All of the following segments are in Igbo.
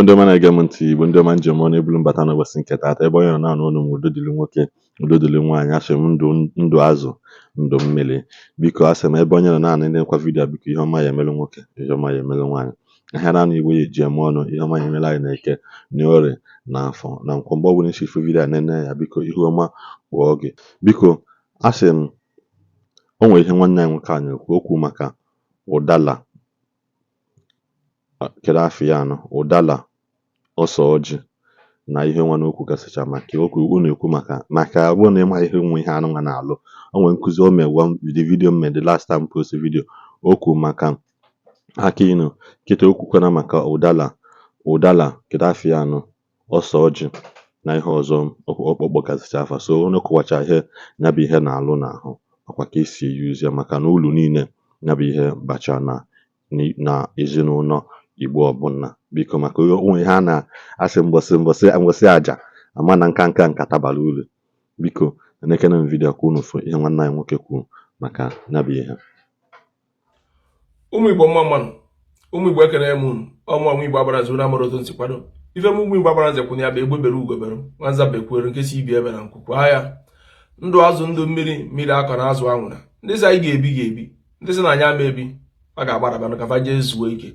Igbo ndị ọma na-ege m ntị, Igbo ndị ọma njem ọnụ ebulu mbata n'ụbọchị nke taata, ebe onye nọ na-anụ ọnụ m udo dịrị nwoke, udo dịrị nwaanyị, asị m ndụ azụ, ndụ mmiri. Biko asị m ebe onye nọ na-anụ ịnekwa vidiyo, biko ihe ọma ya emelu nwoke, ihe ọma ya emelu nwaanyị. Ahịa na-anụ Igbo ya eji eme ọnụ, ihe ọma ya emela anyị na-eke n'orie na afọ na nkwọ. Mgbe ọ bụla isi ifu vidiyo a nene ya, biko ihe ọma kwa oge. Biko asị m o nwere ihe nwanne anyị nwoke anyị ekwu okwu maka ụdala. Kedu afọ ya anọ? Ụdala, ọsọ ọjị na ihe nwa n'okwu gasịcha maka okwu unu ekwu maka abụọ na ịma ihe nwe ihe anụ nwa na-alụ. O nwere nkụzi o mewa vidiyo mme the last time post vidiyo okwu maka aka inu kịta okwukwana maka ụdala kedu afọ ya anọ, ọsọ ọjị na ihe ọzọ ọkpọkpọ gasịcha afa. So unu kọwacha ihe ya bụ ihe na-alụ n'ahụ ọkwa ka esi eyuzi ya maka na ulu niile ya bụ ihe bacha na ezinụlọ Igbo ọbụla. Biko maka onwe ihe a na-asị mbọsị aja ama na nkata bara uru. Biko na-ekene m vidiyo ka unu fụ ihe nwanne anyị nwoke kwuru maka ya bụ ihe. Ụmụ Igbo mma mmanụ, ụmụ Igbo ekene m unu, ọmụ Igbo Agbaranze na amara otu nsi kwado ife m. Ụmụ Igbo Agbaranze kwụnye ya bụ egbe bere ugobere nwanza bekwere nke si ibi ebe na nkwukwu agha ndụ azụ ndụ mmiri akọ na azụ anwụra. Ndị sị anyị ga-ebi ndị sị na anyị ama ebi a ga-agbarabanụ ka fa jee zuo ike.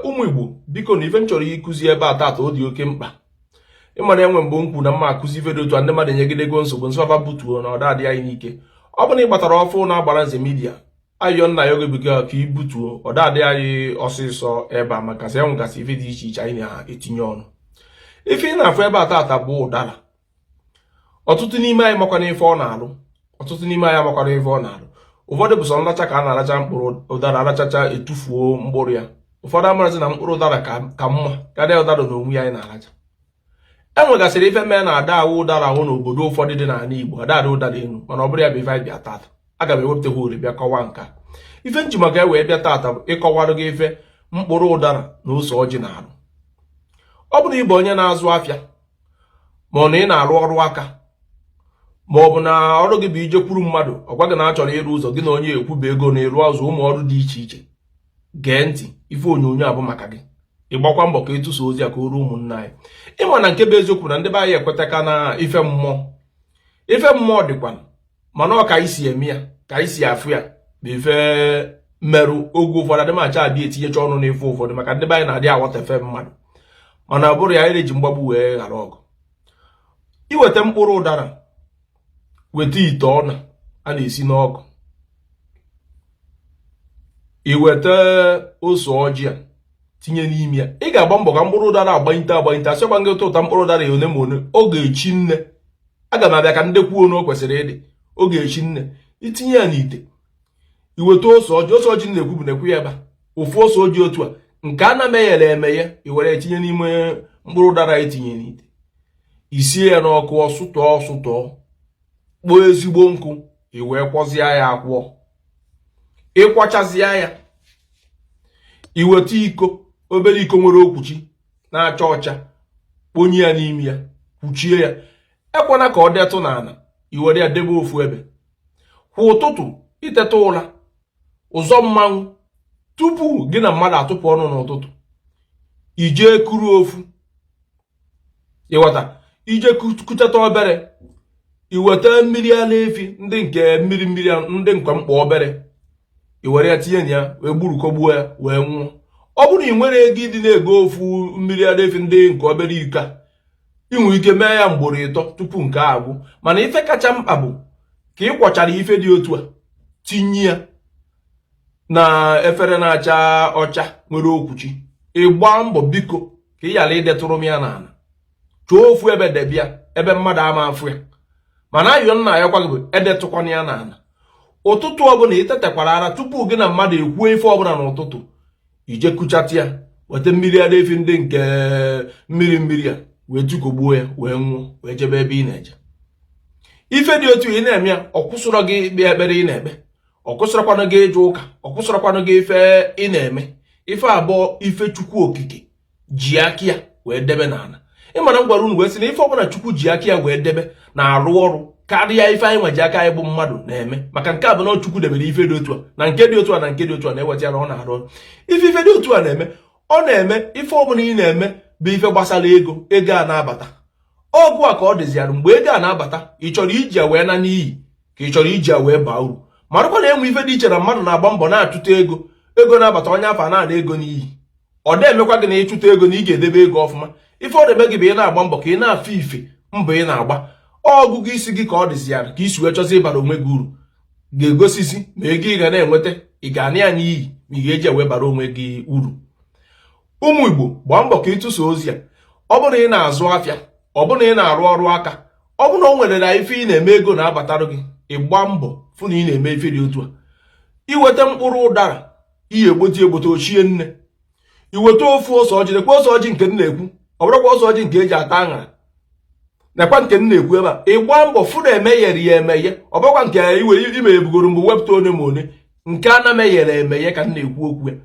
Ụmụ Igbo biko na ife m chọrọ ịkụzi ebe a taata ọ dị oke mkpa. Ịmana enwe mgbe m kwuru na mma akụzi ife dị otu a ndị mmadụ enyegidego nsogbu nsọfa butuo na ọda adị anyị n'ike. Ọ bụ na ị gbatara ọfụ na Agbaranze midia, ayọ nna ya oge bekee ka i butuo ọda adị anyị ọsịsọ ebe a maka sị enwegasị ife dị iche iche anyị na-etinye ọnụ. Ife ị na-afụ ebe a taata bụ ụdara. Ọtụtụ n'ime anyị makwana ife ọ na-alụ, ọtụtụ n'ime anyị amakwana ife ọ na-alụ. Ụfọdụ bụ sọ nracha ka a na-aracha mkpụrụ ụdara arachacha etufuo mkpụrụ ya. Ụfọdụ amarazi na mkpụrụ ụdara ka mma karịa ụdara na onwe ya anyị na-aracha. Enwegasịrị ife mee na ada awụ ụdara ahụ n'obodo ụfọdụ dị n'ala Igbo, ada adị ụdara enu, mana ọ bụrụ ya bụ ife anyị bịa tata. Aga m ewepụta uri bịa kọwaa nka. Ife nji maka wee bịa tata bụ ịkọwarụ gị ife mkpụrụ ụdara na ose ọjị na-alụ. Ọ bụrụ ịbụ onye na-azụ afịa, ma ọ na ị na-arụ ọrụ aka, ma ọ bụ na ọrụ gị bụ ijekwuru mmadụ ọ gwa gị na achọrọ ịrụ ụzọ, gị na onye ekwuba ego na-eru azụ ụmụ ọrụ dị iche iche, gee ntị, ife onyonyo a bụ maka gị. Ịgbakwa mbọ ka ịtụsa ozi a ka o ruo ụmụnna anyị. Ịma na nke bụ eziokwu na ndị be anyị ekwetaka na ife mmụọ dịkwa, mana ọ ka anyị si eme ya, ka anyị si afụ ya bụ ife mmerụ oge ụfọdụ adịmacha abịa etinyecha ọnụ n'ife ụfọdụ maka ndị be anyị na-adị aghọtafe mmadụ, mana ọ bụrụ ya anyị na-eji mgbagbu wee ghara ọgụ. Iweta mkpụrụ ụdara, weta ite ọna a na-esi n'ọkụ, iweta ose ọjị a tinye n'ime ya. Ị ga-agba mbọ ka mkpụrụ ụdara agbanyite asịkwa gị ụta mkpụrụ ụdara ya one ma one. Ọ ga-echi nne. Aga m abịa ka ndị kwuo na o kwesịrị ịdị. Ọ ga-echi nne. Itinye ya n'ite, iweta ose ọjị na-ekwu bụ na-ekwu ya ebe ofu ose ọjị otu a nke a na-emeghere emeghe, iwere etinye n'ime mkpụrụ ụdara etinye n'ite, isie ya n'ọkụ ọsụtọọ kpoo ezigbo nkụ, iwee kwọzie ya akwọ. Ịkwachazịa ya, iweta iko, obere iko nwere okwuchi na-acha ọcha, kponye ya n'ime ya, kwuchie ya. Ekwana ka ọ detụ n'ala, iwere ya debe ofu ebe. Kwa ụtụtụ iteta ụra, ụzọ mmanwụ, tupu gị na mmadụ atụpụ ọnụ n'ụtụtụ, ije kuru ofu, ịghọta, ije kuteta obere, iweta mmiri ara efi ndị nke mmiri ndị nke mkpa obere, iwere ya tinye na ya wee gburukọgbuo ya wee nwụọ. Ọ bụrụ ị nwere ego ịdị na-ego ofu mmiri ara efi ndị nke obere iko a, ị nwere ike mee ya mgboro 3 tupu nke a agwụ. Mana ife kacha mkpa bụ ka ị kwọchara ife dị otu a, tinye ya na efere na-acha ọcha nwere okwuchi. Ịgba mbọ biko ka ị ghara idetụrụ m ya n'ala, chọọ ofu ebe debịa ebe mmadụ ama afụ ya. Mana ayọ nna ya kwa gị bụ edetụkwana ya n'ala. Ụtụtụ ọbụla itetekwara ara tupu gị na mmadụ ekwuo ife ọbụla n'ụtụtụ, ije kuchata ya, weta mmiri ara efi ndị nke mmiri a wee tukogbuo ya wee nwụọ, wee jebe ebe ị na-eje. Ife dị otu ị na-eme ya, ọ kwụsịrọ gị ikpe ekpere ị na-ekpe, ọ kwụsịrọkwanụ gị ịje ụka, ọ kwụsịrọkwanụ gị ife ị na-eme. Ife abụọ ife Chukwu okike ji aka ya wee debe n'ala. Ịmana m gwara unu wee sị na ife ọbụla Chukwu ji aka ya wee debe na-arụ ọrụ karịa ife anyị nweji aka anyị bụ mmadụ na-eme. Maka nke a bụ na Chukwu debere ife dị otu a na nke dị otu a na nke dị otu a na-eweta ya na ọ na-arụ ọrụ. Ife dị otu a na-eme, ọ na-eme ife ọbụla ị na-eme bụ ife gbasara ego a na-abata. Ọgụ a ka ọ dịziara mgbe ego a na-abata ị chọrọ iji ya wee na n'iyi ka ị chọrọ iji ya wee baa uru. Marakwa na enwe ife dị iche na mmadụ na-agba mbọ na-achụta ego na-abata onye afọ na-ada ego n'iyi. Ọ na-emekwa gị na ịchụta ego na ị ga-edebe ego ọfụma. Ife ọ na-eme gị bụ ị na-agba mbọ ka ị na-afụ ife mbọ ị na-agba. Ọgụgụ isi gị ka ọ dịziara ka isi wee chọzi ịbara onwe gị uru ga-egosisi ma ego ị ga na-enweta ị ga-anị ya n'iyi ma ị ga-eji wee bara onwe gị uru. Ụmụ Igbo gbaa mbọ ka ịtụsa ozi ya. Ọ bụrụ na ị na-azụ afịa, ọ bụrụ na ị na-arụ ọrụ aka, ọ bụrụ na o nwere na ife ị na-eme ego na-abatarụ gị, ịgba mbọ fụ na ị na-eme ife dị otu a. Iweta mkpụrụ ụdara ihe egbote ochie nne, iweta ofu ose ọjị, nekwa ose ọjị nke m na-ekwu, ọ bụrụkwa ose ọjị nke eji ata aṅara, nekwa nke m na-ekwu ebe a. Ịgba mbọ fụ na emeghere ya emeghe, ọ bụrụkwa nke ime ebugoro mgbe wepụta one ma one, nke a na-emeghere emeghe ka m na-ekwu okwu ya.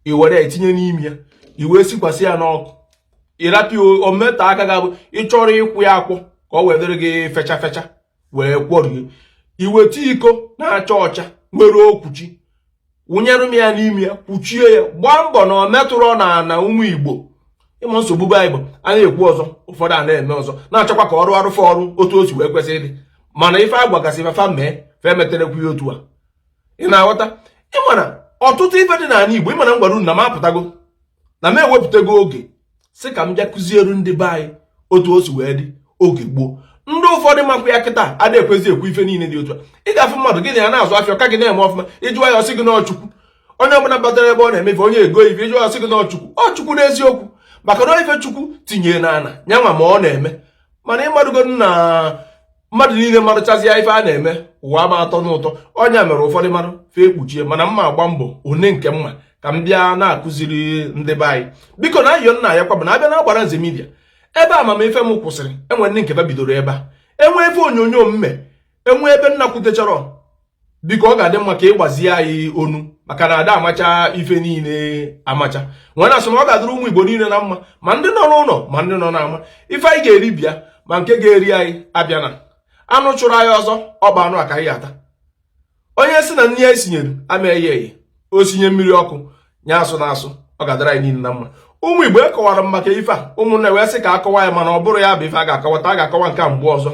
I were ya etinye n'ime ya, i wee sikwasị ya n'ọkụ, ịrapịa ometa aka ga-abụ ịchọrọ ịkwụ ya akwụ ka ọ wee dịrị gị fecha fecha wee kwọrie. Iweta iko na-acha ọcha nwere okwuchi, wụnyere m ya n'ime ya, kwuchie ya. Gbaa mbọ na ọ metụrụ na ụmụ Igbo. Ịmụ nsogbu Baịbụl a na-ekwu ọzọ, ụfọdụ a na-eme ọzọ, na-achọkwa ka ọrụ arụfe ọrụ otu o si wee kwesị ịdị, mana ife a gwagasị fa mee fe meterekwu ya otu a. Ị na-aghọta? Ịmana ọtụtụ ife dị n'ala Igbo, ịmana m gwara unu na m apụtago na m ewepụtago oge sị ka m bịa kụziere ndị be anyị otu o si wee dị oge gboo. Ndị ụfọdụ makwa ya kịta a na-ekwezi ekwu ife niile dị otu a. Ị ga-afụ mmadụ gị na ya na-azụ afịa ka gị na-eme ọfụma, ịjụwa ya ọsị gị n'ọchukwu. Onye ọbụla batara ebe ọ na-emefe onye ego ife, ịjụwa ya ọsị gị n'ọchukwu. Ọchukwu n'eziokwu, maka na ife Chukwu tinyere n'ana nyanwa ma ọ na-eme. Mana ịmadụgo na mmadụ niile marụchazi ya ife a na-eme ụwa ma atọ n'ụtọ. Onye mere ụfọdụ marụ fee kpuchie, mana mma agba mbọ one nke mma ka m bịa na-akụziri ndị be anyị. Biko na ayọ nna ya kwa bụ na abịa na Agbaranze midia ebe amamife m kwụsịrị, enwe ndị nke bidoro ebe a, enwe ebe onyonyo mme, enwe ebe nna kwutechara. Biko ọ ga-adị mma ka ịgbazie anyị onu, maka na ada amacha ife niile amacha. Nwere asụ na ọ ga-adịrị ụmụ Igbo niile na mma, ma ndị nọ n'ụlọ ma ndị nọ n'ama. Ife anyị ga-eri bịa, ma nke ga-eri anyị abịa na anụ chụrụ anyị ọzọ ọba anụ aka anyị ata. Onye si na nne ya esinyere ama eye o sinye mmiri ọkụ nya asụ na asụ, ọ ga-adịrị anyị niile na mma. Ụmụ Igbo ekọwara m maka ife a, ụmụnne wee sị ka akọwa ya, mana ọ bụrụ ya bụ ife a ga-akọwata. A ga-akọwa nke a mgbe ọzọ,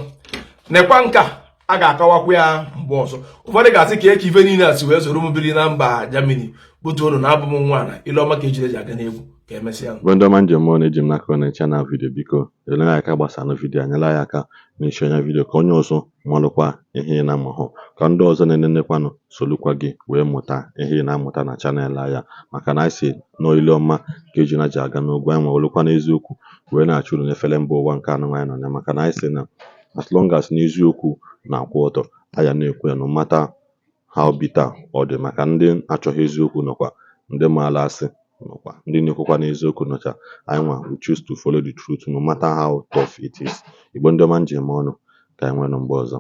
nekwa nke a ga-akọwakwa ya mgbe ọzọ. Ụfọdụ ga-asị ka eke ife niile a si wee soro m biri na mba Germany butu unu na abụ m nwa na ile ọma ka ejire ji aga n'egwu ka emesịa. Ndị ọma njem mụọ na-eji m n'aka na channel vidio, biko ele anyị aka gbasara vidio, anyela anyị aka n'isi onye vidio ka onye ọzọ malụkwa ihe ị na-amụhụ, ka ndị ọzọ na-enenekwanụ solukwa gị wee mụta ihe ị na-amụta na chanel ya. Maka na anyị si n'ile ọma ka eji na ji aga n'ogwu, anyị olukwa n'eziokwu wee na-achụrụ n'efere mba ụwa nke anụ anyị nọ ya. Maka na anyị si na as long as n'eziokwu na-akwụ ọtọ, anya na-ekwu ya no matter how bitter ọ dị. Maka ndị achọghị eziokwu nọkwa, ndị maala asị nọkwa, ndị na-ekwukwa n'eziokwu nọcha. Anyị nwa we choose to follow the truth no matter how tough it is. Igbo ndị ọma njem ọnụ, ka anyị nwere mgbe ọzọ.